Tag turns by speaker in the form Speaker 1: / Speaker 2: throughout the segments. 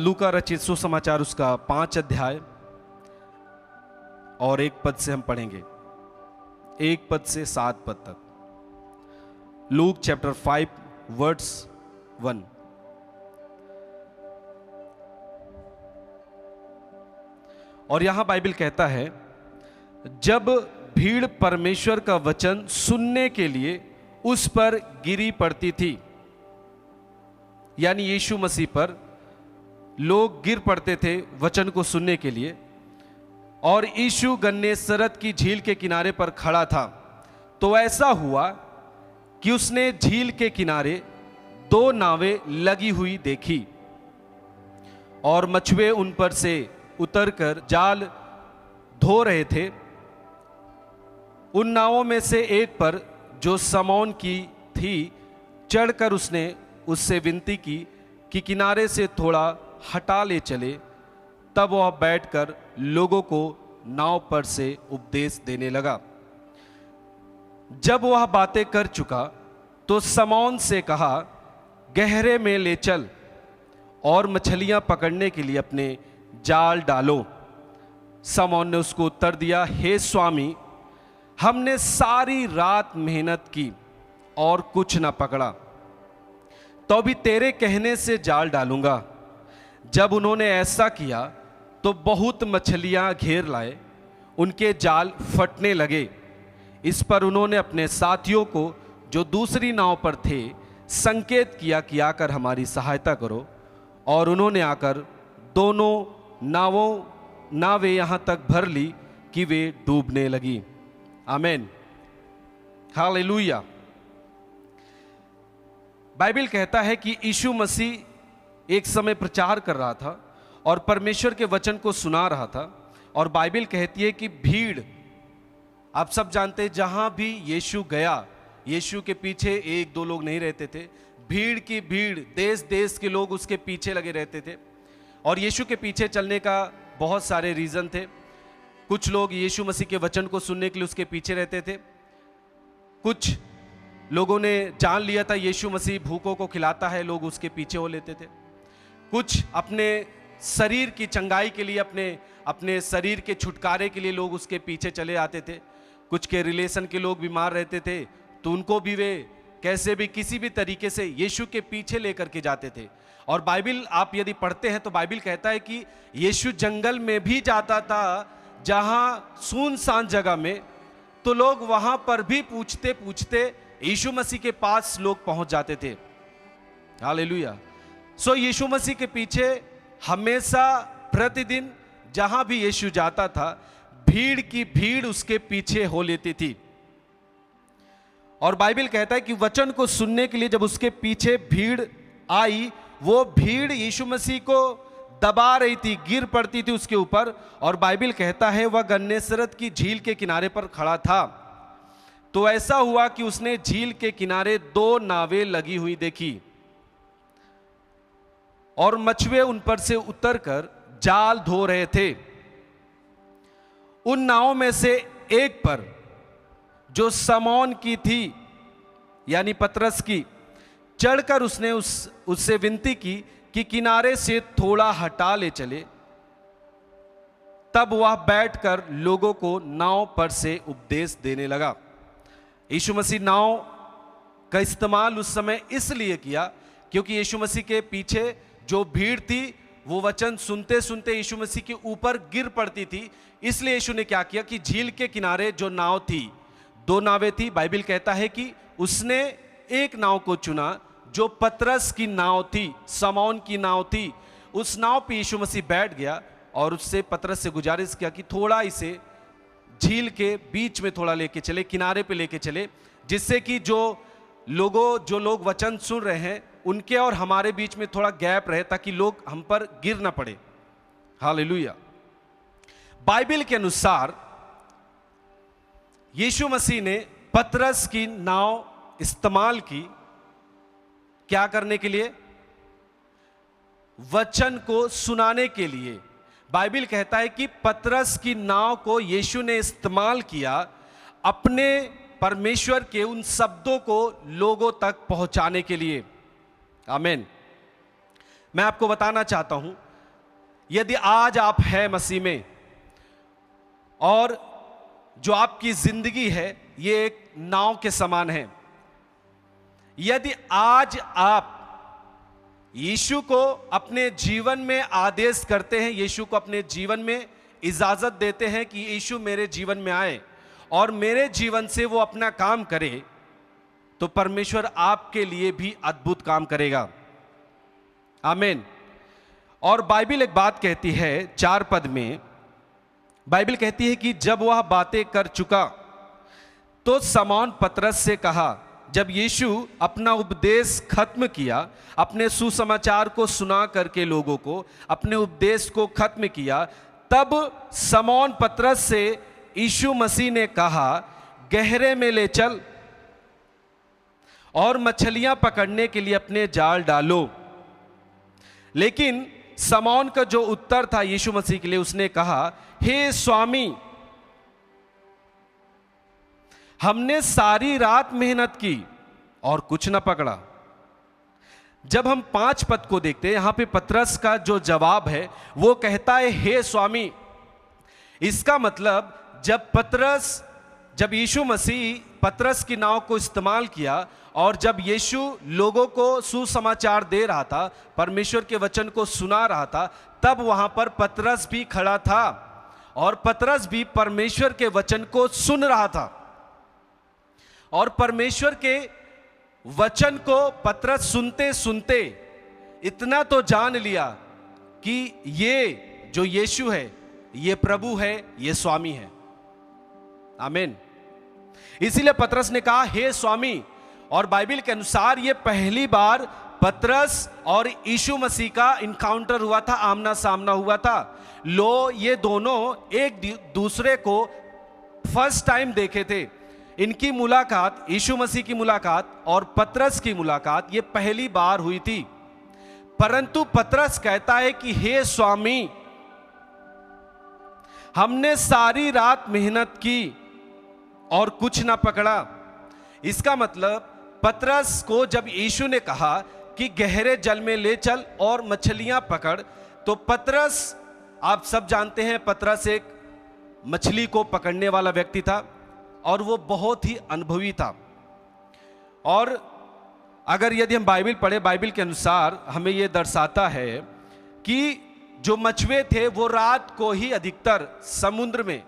Speaker 1: लूका रचित सुसमाचार उसका 5 अध्याय और 1 पद से हम पढ़ेंगे, 1 पद से 7 पद तक। Luke chapter 5 words 1। और यहां बाइबल कहता है, जब भीड़ परमेश्वर का वचन सुनने के लिए उस पर गिरी पड़ती थी, यानी यीशु मसीह पर लोग गिर पड़ते थे वचन को सुनने के लिए, और यीशु गन्नेसरत की झील के किनारे पर खड़ा था, तो ऐसा हुआ कि उसने झील के किनारे 2 नावें लगी हुई देखी और मछुए उन पर से उतरकर जाल धो रहे थे। उन नावों में से एक पर, जो समौन की थी, चढ़कर उसने उससे विनती की कि किनारे से थोड़ा हटा ले चले। तब वह बैठकर लोगों को नाव पर से उपदेश देने लगा। जब वह बातें कर चुका तो समौन से कहा, गहरे में ले चल और मछलियां पकड़ने के लिए अपने जाल डालो। समौन ने उसको उत्तर दिया, हे स्वामी, हमने सारी रात मेहनत की और कुछ न पकड़ा, तो भी तेरे कहने से जाल डालूंगा। जब उन्होंने ऐसा किया तो बहुत मछलियां घेर लाए, उनके जाल फटने लगे। इस पर उन्होंने अपने साथियों को जो दूसरी नाव पर थे संकेत किया कि आकर हमारी सहायता करो, और उन्होंने आकर दोनों नावें यहां तक भर ली कि वे डूबने लगी। आमीन, हालेलुया। बाइबल कहता है कि यीशु मसीह एक समय प्रचार कर रहा था और परमेश्वर के वचन को सुना रहा था, और बाइबल कहती है कि भीड़, आप सब जानते हैं, जहां भी यीशु गया, यीशु के पीछे 1-2 लोग नहीं रहते थे, भीड़ की भीड़, देश देश के लोग उसके पीछे लगे रहते थे। और यीशु के पीछे चलने का बहुत सारे रीजन थे। कुछ लोग यीशु मसीह के वचन को सुनने के लिए उसके पीछे रहते थे। कुछ लोगों ने जान लिया था यीशु मसीह भूखों को खिलाता है, लोग उसके पीछे हो लेते थे। कुछ अपने शरीर की चंगाई के लिए, अपने शरीर के छुटकारे के लिए लोग उसके पीछे चले आते थे। कुछ के रिलेशन के लोग बीमार रहते थे तो उनको भी वे कैसे भी किसी भी तरीके से यीशु के पीछे लेकर के जाते थे। और बाइबल आप यदि पढ़ते हैं तो बाइबल कहता है कि यीशु जंगल में भी जाता था, जहां सुनसान जगह में, तो लोग वहां पर भी पूछते पूछते यीशु मसीह के पास लोग पहुंच जाते थे। हालेलुया। सो यीशु मसीह के पीछे हमेशा प्रतिदिन जहां भी यीशु जाता था, भीड़ की भीड़ उसके पीछे हो लेती थी। और बाइबल कहता है कि वचन को सुनने के लिए जब उसके पीछे भीड़ आई, वो भीड़ यीशु मसीह को दबा रही थी, गिर पड़ती थी उसके ऊपर। और बाइबल कहता है वह गन्नेसरत की झील के किनारे पर खड़ा था, तो ऐसा हुआ कि उसने झील के किनारे 2 नावें लगी हुई देखी और मछुए उन पर से उतरकर जाल धो रहे थे। उन नावों में से एक पर, जो समौन की थी, यानी पतरस की, चढ़कर उसने उससे विनती की कि किनारे से थोड़ा हटा ले चले। तब वह बैठकर लोगों को नाव पर से उपदेश देने लगा। यीशु मसीह नाव का इस्तेमाल उस समय इसलिए किया क्योंकि यीशु मसीह के पीछे जो भीड़ थी वो वचन सुनते सुनते यीशु मसीह के ऊपर गिर पड़ती थी। इसलिए यीशु ने क्या किया कि झील के किनारे जो नाव थी, 2 नावें थी, बाइबल कहता है कि उसने एक नाव को चुना जो पतरस की नाव थी, समौन की नाव थी। उस नाव पे यीशु मसीह बैठ गया और उससे पतरस से गुजारिश किया कि थोड़ा इसे झील के बीच में थोड़ा लेके चले, किनारे पे लेके चले, जिससे कि जो लोग वचन सुन रहे हैं उनके और हमारे बीच में थोड़ा गैप रहे, ताकि लोग हम पर गिर ना पड़े। हालेलुया। बाइबल के अनुसार यीशु मसीह ने पतरस की नाव इस्तेमाल की, क्या करने के लिए? वचन को सुनाने के लिए। बाइबल कहता है कि पतरस की नाव को यीशु ने इस्तेमाल किया अपने परमेश्वर के उन शब्दों को लोगों तक पहुंचाने के लिए। आमीन। मैं आपको बताना चाहता हूं यदि आज आप हैं मसीह में और जो आपकी जिंदगी है ये एक नाव के समान है, यदि आज आप यीशु को अपने जीवन में आदेश करते हैं, यीशु को अपने जीवन में इजाजत देते हैं कि यीशु मेरे जीवन में आए और मेरे जीवन से वो अपना काम करे, तो परमेश्वर आपके लिए भी अद्भुत काम करेगा। आमीन। और बाइबल एक बात कहती है 4 पद में, बाइबल कहती है कि जब वह बातें कर चुका तो शमौन पतरस से कहा, जब यीशु अपना उपदेश खत्म किया, अपने सुसमाचार को सुना करके लोगों को अपने उपदेश को खत्म किया, तब शमौन पतरस से यीशु मसीह ने कहा, गहरे में ले चल और मछलियां पकड़ने के लिए अपने जाल डालो। लेकिन शमौन का जो उत्तर था यीशु मसीह के लिए, उसने कहा, हे स्वामी, हमने सारी रात मेहनत की और कुछ ना पकड़ा। जब हम 5 पद को देखते हैं, यहां पे पतरस का जो जवाब है वो कहता है, हे स्वामी। इसका मतलब जब यीशु मसीह पतरस की नाव को इस्तेमाल किया और जब यीशु लोगों को सुसमाचार दे रहा था, परमेश्वर के वचन को सुना रहा था, तब वहां पर पतरस भी खड़ा था और पतरस भी परमेश्वर के वचन को सुन रहा था। और परमेश्वर के वचन को पतरस सुनते सुनते इतना तो जान लिया कि ये जो यीशु है, ये प्रभु है, ये स्वामी है। आमीन। इसीलिए पतरस ने कहा, हे स्वामी। और बाइबल के अनुसार ये पहली बार पतरस और यीशु मसीह का इनकाउंटर हुआ था, आमना सामना हुआ था। ये दोनों एक दूसरे को फर्स्ट टाइम देखे थे। इनकी मुलाकात, यीशु मसीह की मुलाकात और पतरस की मुलाकात, ये पहली बार हुई थी। परंतु पतरस कहता है कि हे स्वामी, हमने सारी रात मेहनत की और कुछ ना पकड़ा। इसका मतलब पतरस को जब यीशु ने कहा कि गहरे जल में ले चल और मछलियां पकड़, तो पतरस, आप सब जानते हैं, पतरस एक मछली को पकड़ने वाला व्यक्ति था और वो बहुत ही अनुभवी था। और अगर यदि हम बाइबल पढ़े, बाइबल के अनुसार हमें यह दर्शाता है कि जो मछुए थे वो रात को ही अधिकतर समुद्र में,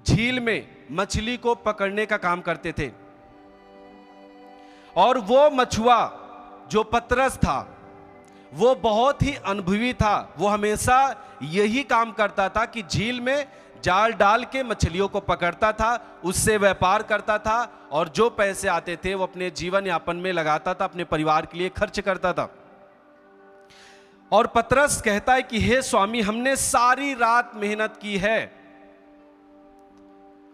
Speaker 1: झील में मछली को पकड़ने का काम करते थे। और वो मछुआ जो पतरस था वो बहुत ही अनुभवी था। वो हमेशा यही काम करता था कि झील में जाल डाल के मछलियों को पकड़ता था, उससे व्यापार करता था और जो पैसे आते थे वो अपने जीवन यापन में लगाता था, अपने परिवार के लिए खर्च करता था। और पतरस कहता है कि हे स्वामी, हमने सारी रात मेहनत की है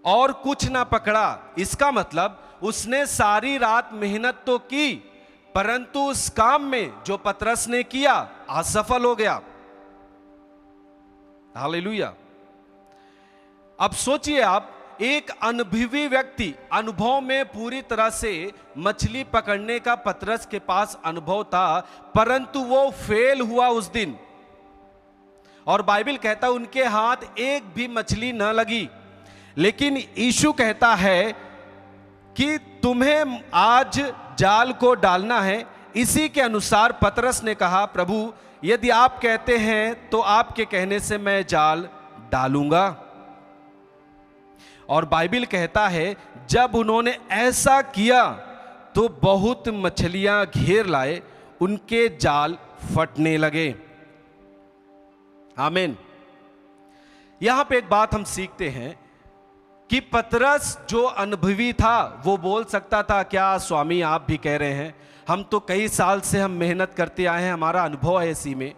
Speaker 1: और कुछ ना पकड़ा। इसका मतलब उसने सारी रात मेहनत तो की, परंतु उस काम में जो पतरस ने किया असफल हो गया। हालेलुया। अब सोचिए आप, एक अनुभवी व्यक्ति, अनुभव में पूरी तरह से मछली पकड़ने का पतरस के पास अनुभव था, परंतु वो फेल हुआ उस दिन। और बाइबल कहता है उनके हाथ एक भी मछली न लगी। लेकिन यीशु कहता है कि तुम्हें आज जाल को डालना है। इसी के अनुसार पतरस ने कहा, प्रभु यदि आप कहते हैं तो आपके कहने से मैं जाल डालूंगा। और बाइबल कहता है जब उन्होंने ऐसा किया तो बहुत मछलियां घेर लाए, उनके जाल फटने लगे। आमीन। यहां पे एक बात हम सीखते हैं कि पतरस जो अनुभवी था वो बोल सकता था, क्या स्वामी आप भी कह रहे हैं, हम तो कई साल से हम मेहनत करते आए हैं, हमारा अनुभव है इसी में,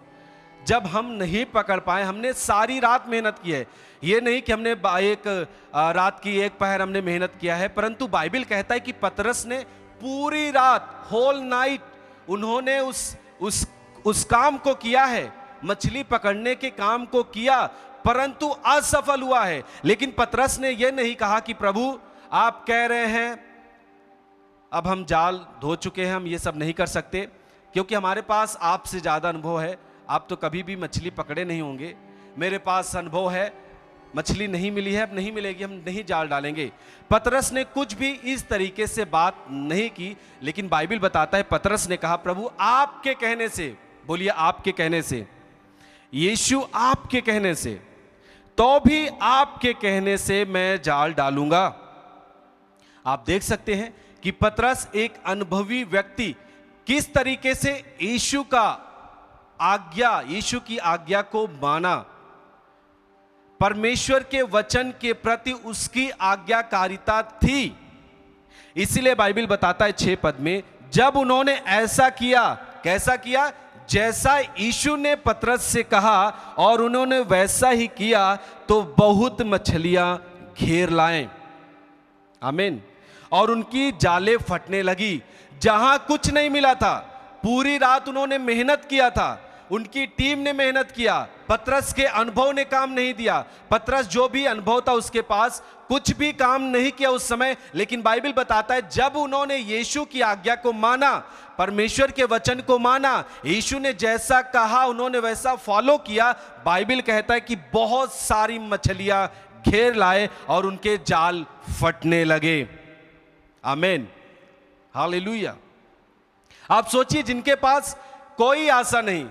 Speaker 1: जब हम नहीं पकड़ पाए, हमने सारी रात मेहनत की है। ये नहीं कि हमने रात की एक पहर हमने मेहनत किया है, परंतु बाइबल कहता है कि पतरस ने पूरी रात, होल नाइट, उन्होंने उस काम को किया है, मछली पकड़ने के काम को किया, परंतु असफल हुआ है। लेकिन पतरस ने यह नहीं कहा कि प्रभु आप कह रहे हैं अब हम जाल धो चुके हैं, हम ये सब नहीं कर सकते, क्योंकि हमारे पास आपसे ज्यादा अनुभव है, आप तो कभी भी मछली पकड़े नहीं होंगे, मेरे पास अनुभव है, मछली नहीं मिली है, अब नहीं मिलेगी, हम नहीं जाल डालेंगे। पतरस ने कुछ भी इस तरीके से बात नहीं की, लेकिन बाइबल बताता है पतरस ने कहा, प्रभु आपके कहने से, बोलिए आपके कहने से, यीशु आपके कहने से, तो भी आपके कहने से मैं जाल डालूंगा। आप देख सकते हैं कि पतरस एक अनुभवी व्यक्ति किस तरीके से यीशु की आज्ञा को माना, परमेश्वर के वचन के प्रति उसकी आज्ञाकारिता थी। इसीलिए बाइबल बताता है 6 पद में, जब उन्होंने ऐसा किया, कैसा किया, जैसा यीशु ने पतरस से कहा और उन्होंने वैसा ही किया, तो बहुत मछलियां घेर लाएं। आमीन। और उनकी जाले फटने लगी। जहां कुछ नहीं मिला था, पूरी रात उन्होंने मेहनत किया था, उनकी टीम ने मेहनत किया, पतरस के अनुभव ने काम नहीं दिया। पतरस जो भी अनुभव था उसके पास, कुछ भी काम नहीं किया उस समय। लेकिन बाइबल बताता है जब उन्होंने यीशु की आज्ञा को माना, परमेश्वर के वचन को माना, यीशु ने जैसा कहा उन्होंने वैसा फॉलो किया, बाइबल कहता है कि बहुत सारी मछलियां घेर लाए और उनके जाल फटने लगे। आमीन, हालेलुया। आप सोचिए, जिनके पास कोई आशा नहीं,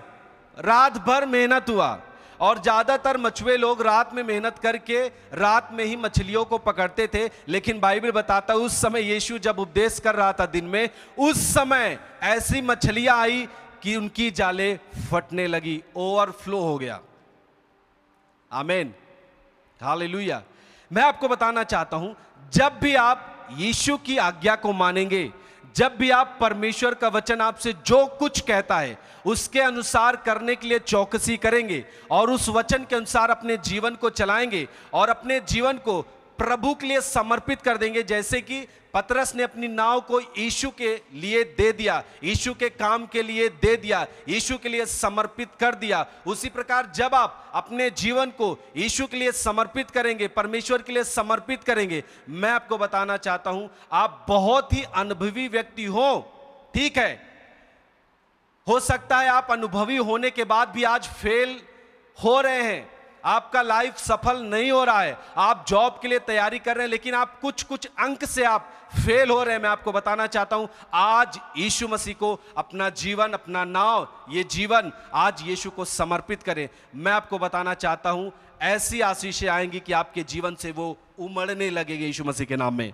Speaker 1: रात भर मेहनत हुआ, और ज्यादातर मछुए लोग रात में मेहनत करके रात में ही मछलियों को पकड़ते थे। लेकिन बाइबल बताता है उस समय यीशु जब उपदेश कर रहा था दिन में, उस समय ऐसी मछलियां आई कि उनकी जाले फटने लगी, ओवरफ्लो हो गया। आमीन, हालेलुया। मैं आपको बताना चाहता हूं, जब भी आप यीशु की आज्ञा को मानेंगे, जब भी आप परमेश्वर का वचन आपसे जो कुछ कहता है उसके अनुसार करने के लिए चौकसी करेंगे और उस वचन के अनुसार अपने जीवन को चलाएंगे और अपने जीवन को प्रभु के लिए समर्पित कर देंगे, जैसे कि पतरस ने अपनी नाव को यीशु के लिए दे दिया, यीशु के काम के लिए दे दिया, यीशु के लिए समर्पित कर दिया। उसी प्रकार जब आप अपने जीवन को यीशु के लिए समर्पित करेंगे, परमेश्वर के लिए समर्पित करेंगे, मैं आपको बताना चाहता हूं, आप बहुत ही अनुभवी व्यक्ति हो। ठीक है, हो सकता है आप अनुभवी होने के बाद भी आज फेल हो रहे हैं, आपका लाइफ सफल नहीं हो रहा है, आप जॉब के लिए तैयारी कर रहे हैं लेकिन आप कुछ अंक से आप फेल हो रहे हैं। मैं आपको बताना चाहता हूं, आज यीशु मसीह को अपना जीवन, अपना नाव, ये जीवन आज यीशु को समर्पित करें। मैं आपको बताना चाहता हूं, ऐसी आशीषें आएंगी कि आपके जीवन से वो उमड़ने लगेगी यीशु मसीह के नाम में।